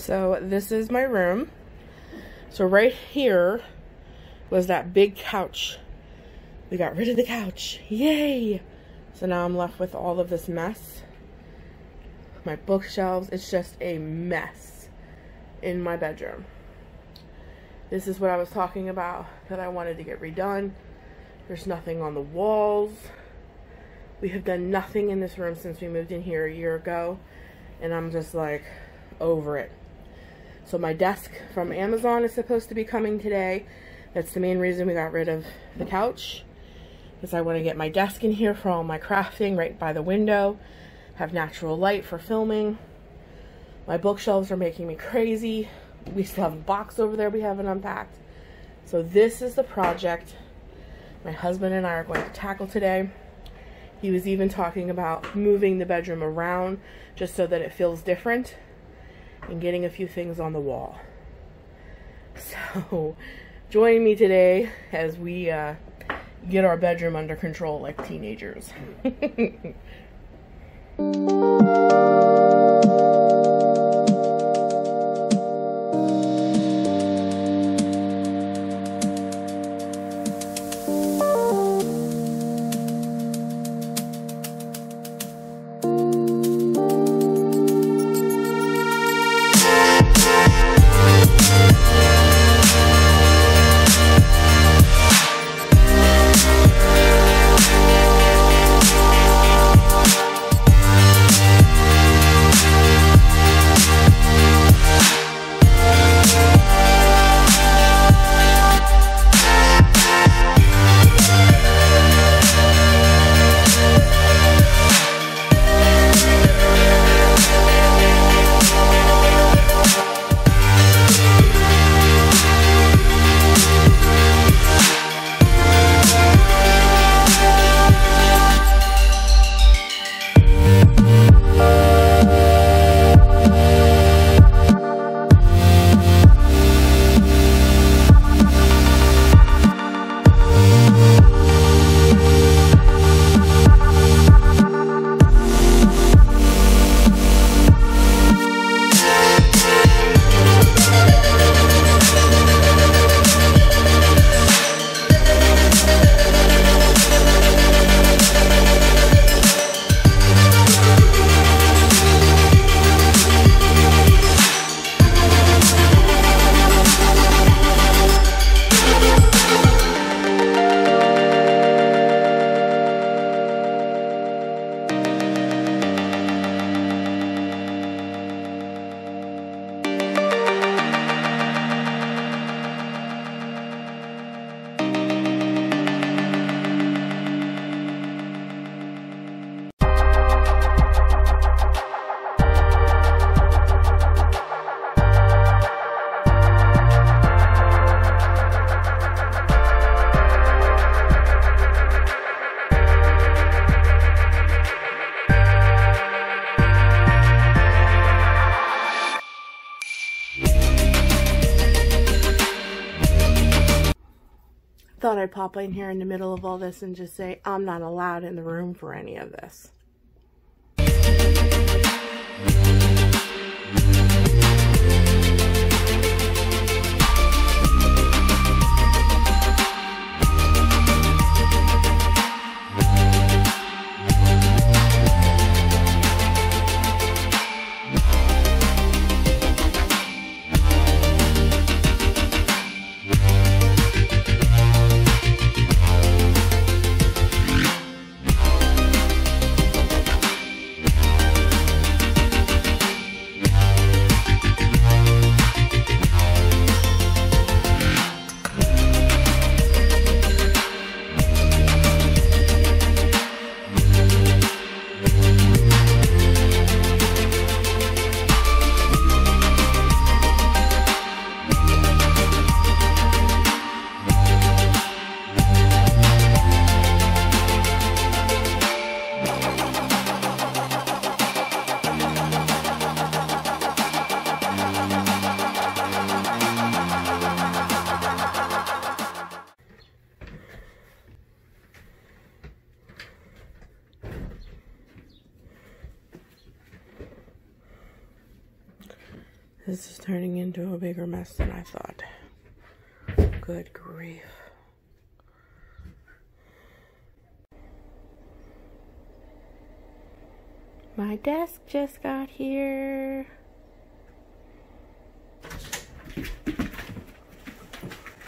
So this is my room. So right here was that big couch. We got rid of the couch. Yay! So now I'm left with all of this mess. My bookshelves. It's just a mess in my bedroom. This is what I was talking about that I wanted to get redone. There's nothing on the walls. We have done nothing in this room since we moved in here a year ago. And I'm just like over it. So my desk from Amazon is supposed to be coming today. That's the main reason we got rid of the couch. Because I want to get my desk in here for all my crafting right by the window. Have natural light for filming. My bookshelves are making me crazy. We still have a box over there we haven't unpacked. So this is the project my husband and I are going to tackle today. He was even talking about moving the bedroom around just so that it feels different and getting a few things on the wall. So join me today as we get our bedroom under control like teenagers. Thought I'd pop in here in the middle of all this and just say I'm not allowed in the room for any of this. This is turning into a bigger mess than I thought. Good grief. My desk just got here.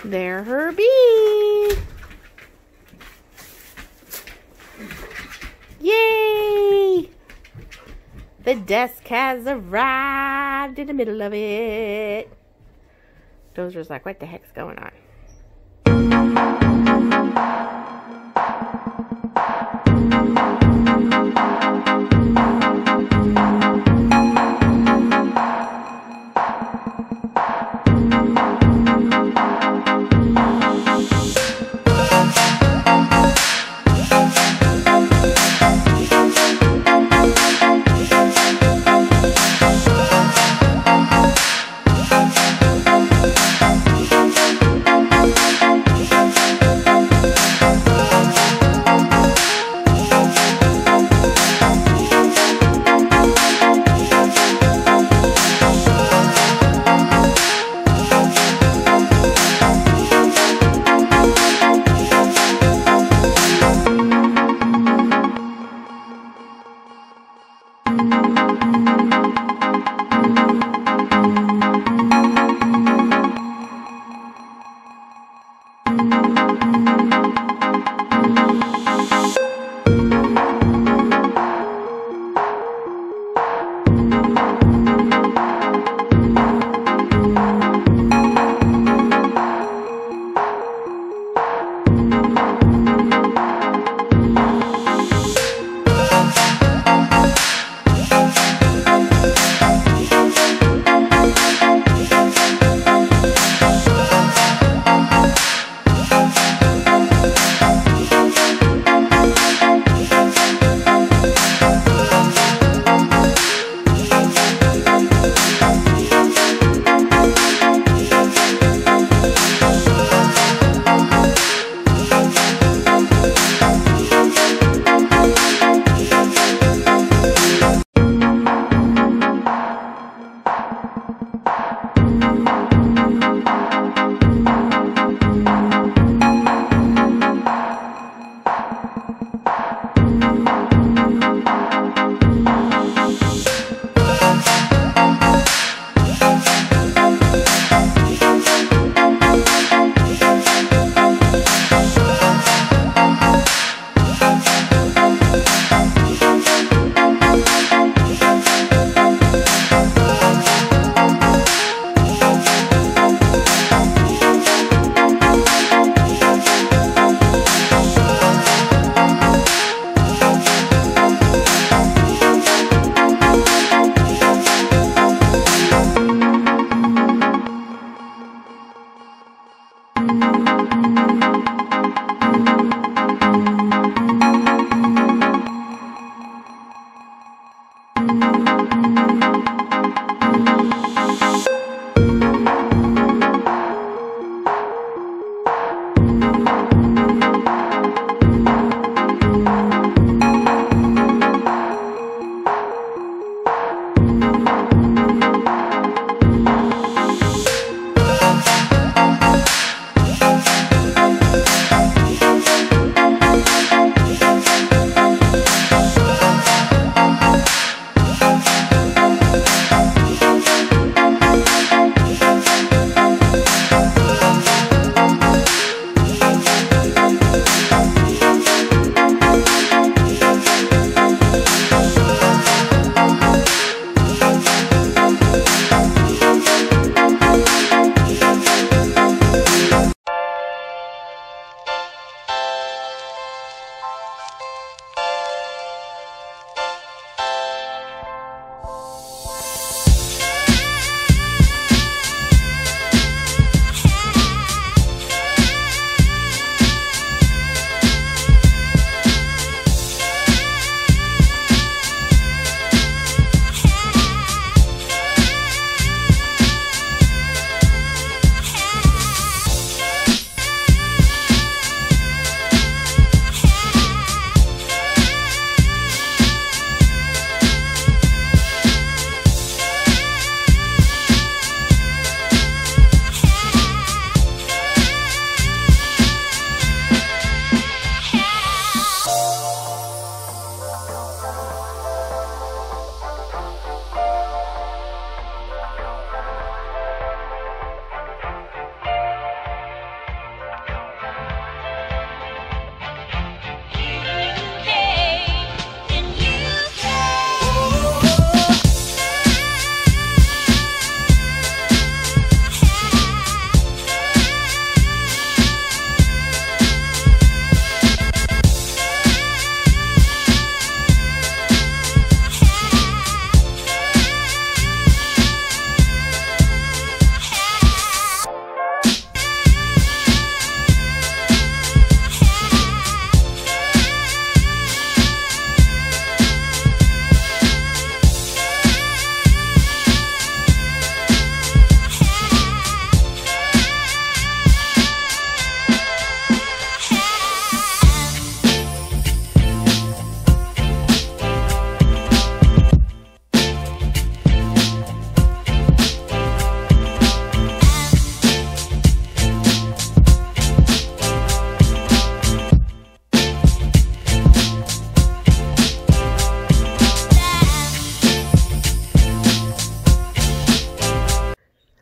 There her be. Yay! The desk has arrived in the middle of it. Dozer's like, what the heck's going on?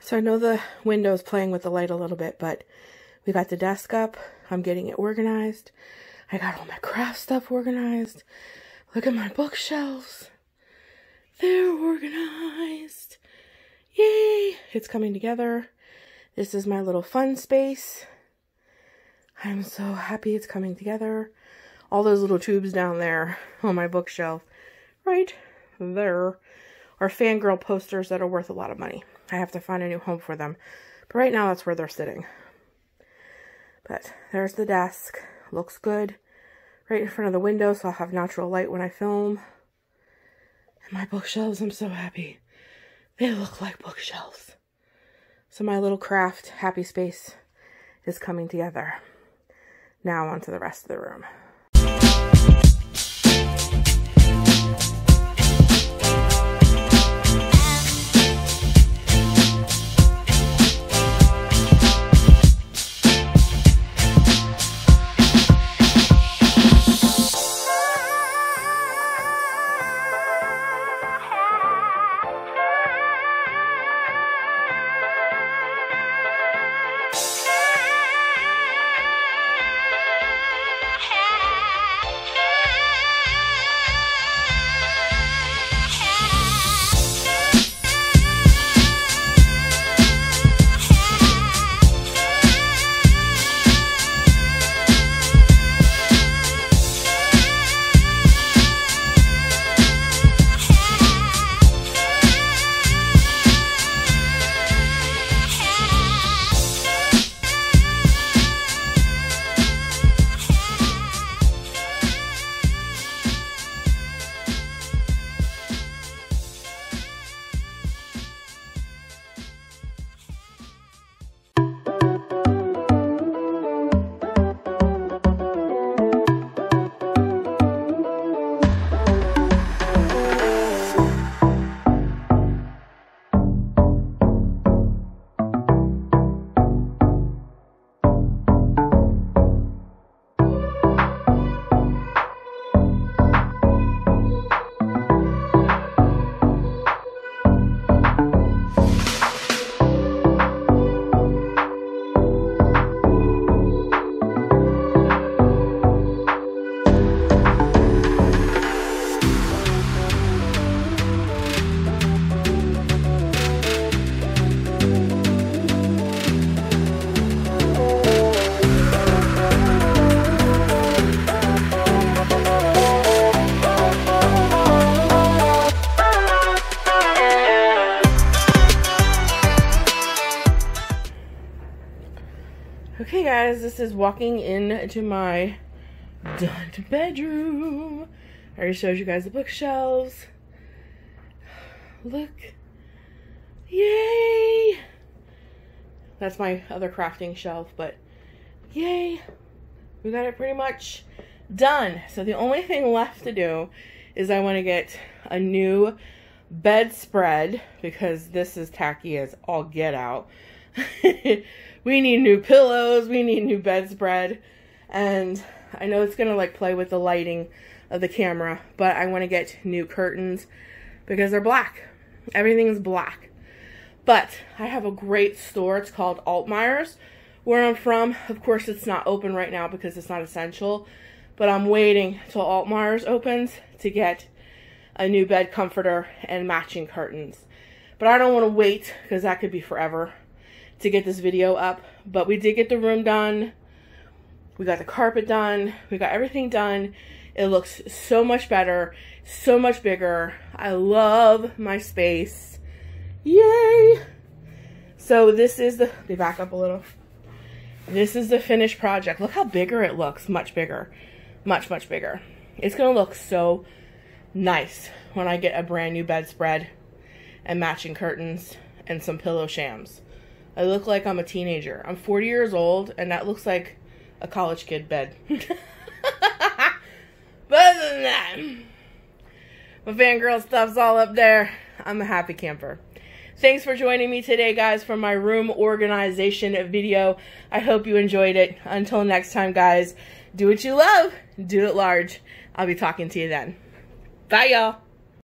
So I know the window's playing with the light a little bit, but we got the desk up. I'm getting it organized. I got all my craft stuff organized. Look at my bookshelves. They're organized. Yay! It's coming together. This is my little fun space. I'm so happy it's coming together. All those little tubes down there on my bookshelf, right there, are fangirl posters that are worth a lot of money. I have to find a new home for them. But right now, that's where they're sitting. But there's the desk. Looks good. Right in front of the window, so I'll have natural light when I film. And my bookshelves, I'm so happy. They look like bookshelves. So my little craft happy space is coming together. Now on to the rest of the room. Okay guys, this is walking into my done bedroom. I already showed you guys the bookshelves. Look. Yay! That's my other crafting shelf, but yay! We got it pretty much done. So the only thing left to do is I want to get a new bedspread because this is tacky as all get out. We need new pillows, we need new bedspread, and I know it's gonna like play with the lighting of the camera, but I want to get new curtains because they're black. Everything's black. But I have a great store. It's called Altmeyer's where I'm from. Of course, it's not open right now because it's not essential, but I'm waiting till Altmeyer's opens to get a new bed comforter and matching curtains. But I don't want to wait because that could be forever to get this video up. But we did get the room done. We got the carpet done. We got everything done. It looks so much better, so much bigger. I love my space. Yay! So this is the, they back up a little. This is the finished project. Look how bigger it looks. Much bigger. Much, much bigger. It's going to look so nice when I get a brand new bedspread and matching curtains and some pillow shams. I look like I'm a teenager. I'm 40 years old and that looks like a college kid bed. But other than that, my fangirl stuff's all up there. I'm a happy camper. Thanks for joining me today, guys, for my room organization video. I hope you enjoyed it. Until next time, guys, do what you love. Do it large. I'll be talking to you then. Bye, y'all.